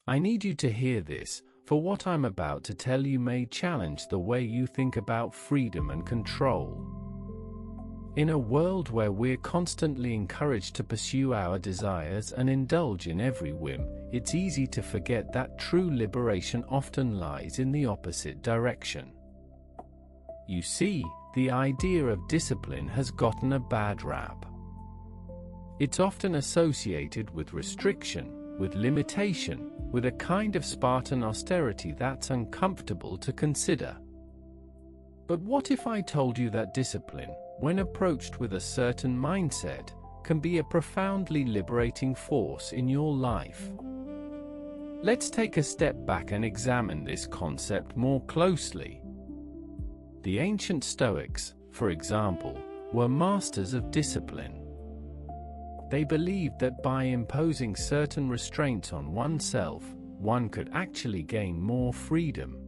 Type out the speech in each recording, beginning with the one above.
I need you to hear this, for what I'm about to tell you may challenge the way you think about freedom and control. In a world where we're constantly encouraged to pursue our desires and indulge in every whim, it's easy to forget that true liberation often lies in the opposite direction. You see, the idea of discipline has gotten a bad rap. It's often associated with restriction, with limitation, with a kind of Spartan austerity that's uncomfortable to consider. But what if I told you that discipline, when approached with a certain mindset, can be a profoundly liberating force in your life? Let's take a step back and examine this concept more closely. The ancient Stoics, for example, were masters of discipline. They believed that by imposing certain restraints on oneself, one could actually gain more freedom.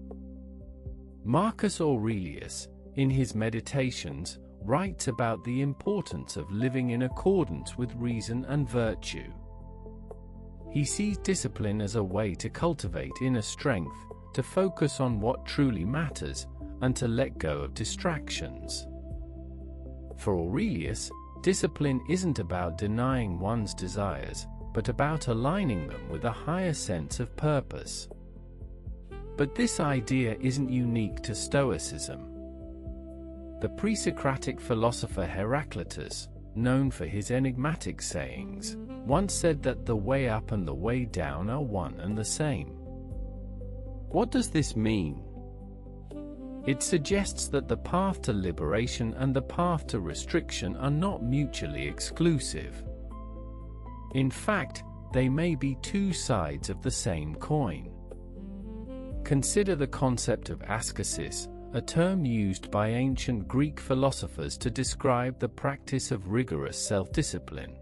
Marcus Aurelius, in his Meditations, writes about the importance of living in accordance with reason and virtue. He sees discipline as a way to cultivate inner strength, to focus on what truly matters, and to let go of distractions. For Aurelius, discipline isn't about denying one's desires, but about aligning them with a higher sense of purpose. But this idea isn't unique to Stoicism. The pre-Socratic philosopher Heraclitus, known for his enigmatic sayings, once said that the way up and the way down are one and the same. What does this mean? It suggests that the path to liberation and the path to restriction are not mutually exclusive. In fact, they may be two sides of the same coin. Consider the concept of ascesis, a term used by ancient Greek philosophers to describe the practice of rigorous self-discipline.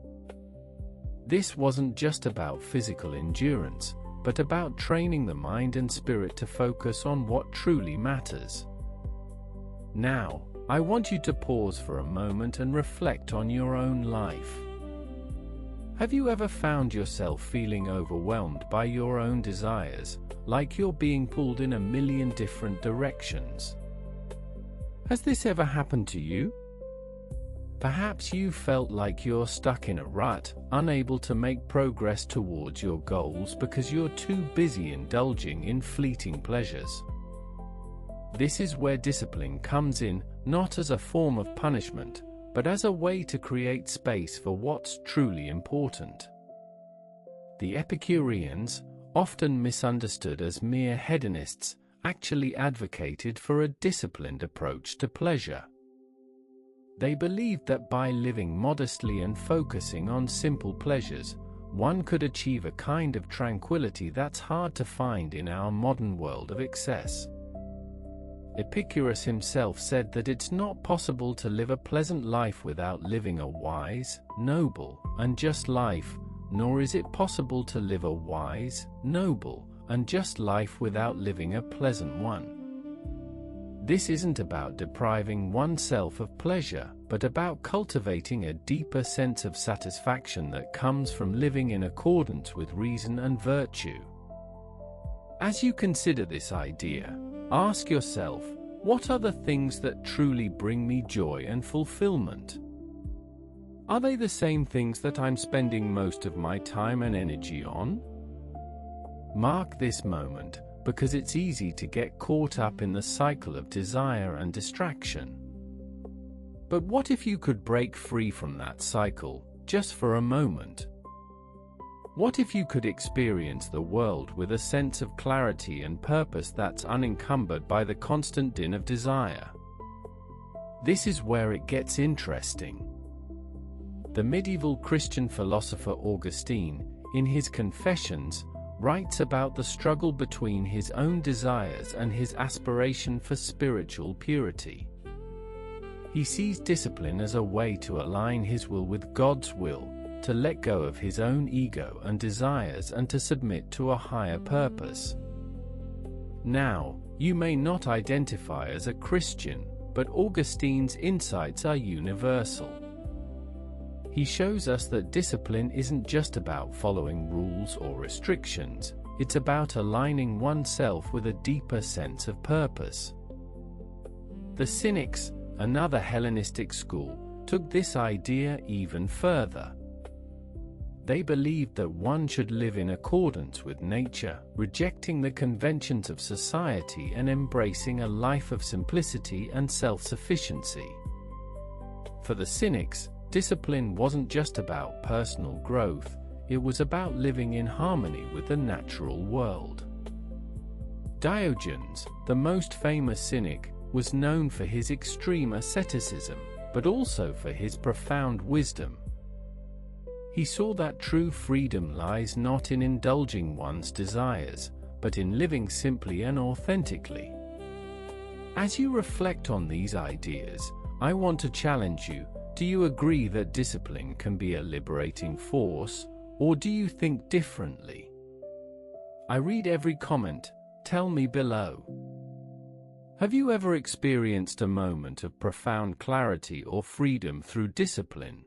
This wasn't just about physical endurance, but about training the mind and spirit to focus on what truly matters. Now, I want you to pause for a moment and reflect on your own life. Have you ever found yourself feeling overwhelmed by your own desires, like you're being pulled in a million different directions? Has this ever happened to you? Perhaps you felt like you're stuck in a rut, unable to make progress towards your goals because you're too busy indulging in fleeting pleasures. This is where discipline comes in, not as a form of punishment, but as a way to create space for what's truly important. The Epicureans, often misunderstood as mere hedonists, actually advocated for a disciplined approach to pleasure. They believed that by living modestly and focusing on simple pleasures, one could achieve a kind of tranquility that's hard to find in our modern world of excess. Epicurus himself said that it's not possible to live a pleasant life without living a wise, noble, and just life, nor is it possible to live a wise, noble, and just life without living a pleasant one. This isn't about depriving oneself of pleasure, but about cultivating a deeper sense of satisfaction that comes from living in accordance with reason and virtue. As you consider this idea, ask yourself, what are the things that truly bring me joy and fulfillment? Are they the same things that I'm spending most of my time and energy on? Mark this moment, because it's easy to get caught up in the cycle of desire and distraction. But what if you could break free from that cycle, just for a moment? What if you could experience the world with a sense of clarity and purpose that's unencumbered by the constant din of desire? This is where it gets interesting. The medieval Christian philosopher Augustine, in his Confessions, writes about the struggle between his own desires and his aspiration for spiritual purity. He sees discipline as a way to align his will with God's will, to let go of his own ego and desires and to submit to a higher purpose. Now, you may not identify as a Christian, but Augustine's insights are universal. He shows us that discipline isn't just about following rules or restrictions, it's about aligning oneself with a deeper sense of purpose. The Cynics, another Hellenistic school, took this idea even further. They believed that one should live in accordance with nature, rejecting the conventions of society and embracing a life of simplicity and self-sufficiency. For the Cynics, discipline wasn't just about personal growth, it was about living in harmony with the natural world. Diogenes, the most famous Cynic, was known for his extreme asceticism, but also for his profound wisdom. He saw that true freedom lies not in indulging one's desires, but in living simply and authentically. As you reflect on these ideas, I want to challenge you. Do you agree that discipline can be a liberating force, or do you think differently? I read every comment. Tell me below. Have you ever experienced a moment of profound clarity or freedom through discipline?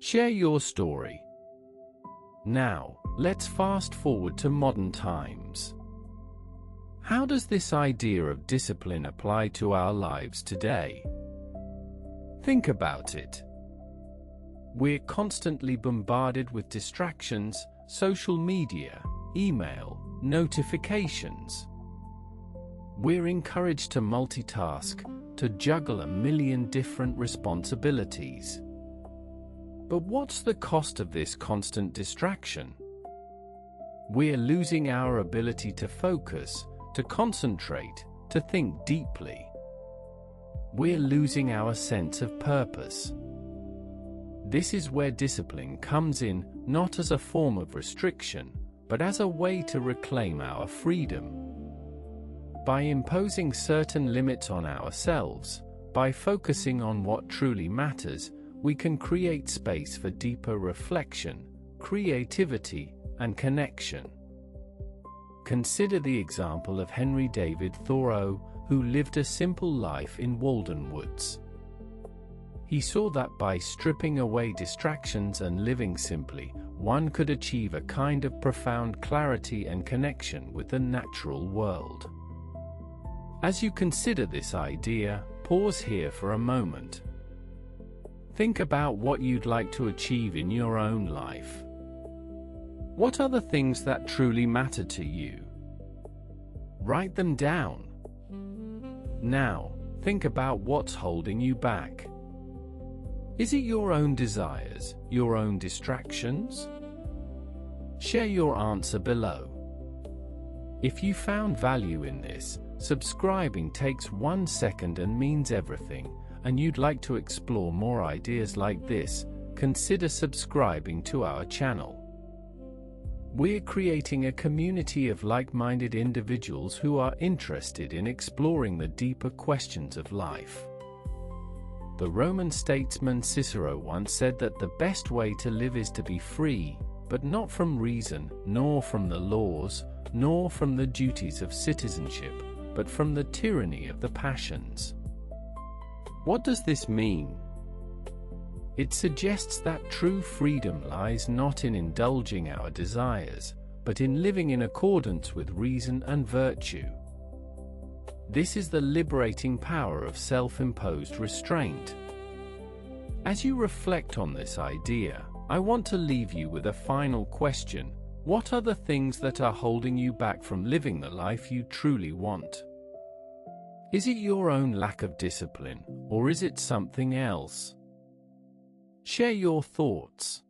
Share your story. Now, let's fast forward to modern times. How does this idea of discipline apply to our lives today? Think about it. We're constantly bombarded with distractions, social media, email, notifications. We're encouraged to multitask, to juggle a million different responsibilities. But what's the cost of this constant distraction? We're losing our ability to focus, to concentrate, to think deeply. We're losing our sense of purpose. This is where discipline comes in, not as a form of restriction, but as a way to reclaim our freedom. By imposing certain limits on ourselves, by focusing on what truly matters, we can create space for deeper reflection, creativity, and connection. Consider the example of Henry David Thoreau, who lived a simple life in Walden Woods. He saw that by stripping away distractions and living simply, one could achieve a kind of profound clarity and connection with the natural world. As you consider this idea, pause here for a moment. Think about what you'd like to achieve in your own life. What are the things that truly matter to you? Write them down. Now, think about what's holding you back. Is it your own desires, your own distractions? Share your answer below. If you found value in this, subscribing takes 1 second and means everything, and you'd like to explore more ideas like this, consider subscribing to our channel. We're creating a community of like-minded individuals who are interested in exploring the deeper questions of life. The Roman statesman Cicero once said that the best way to live is to be free, but not from reason, nor from the laws, nor from the duties of citizenship, but from the tyranny of the passions. What does this mean? It suggests that true freedom lies not in indulging our desires, but in living in accordance with reason and virtue. This is the liberating power of self-imposed restraint. As you reflect on this idea, I want to leave you with a final question. What are the things that are holding you back from living the life you truly want? Is it your own lack of discipline, or is it something else? Share your thoughts.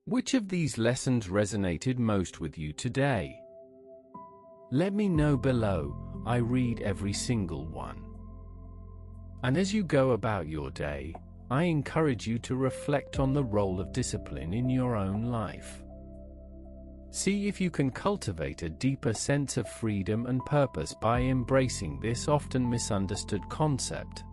Which of these lessons resonated most with you today? Let me know below. I read every single one. And as you go about your day, I encourage you to reflect on the role of discipline in your own life. See if you can cultivate a deeper sense of freedom and purpose by embracing this often misunderstood concept.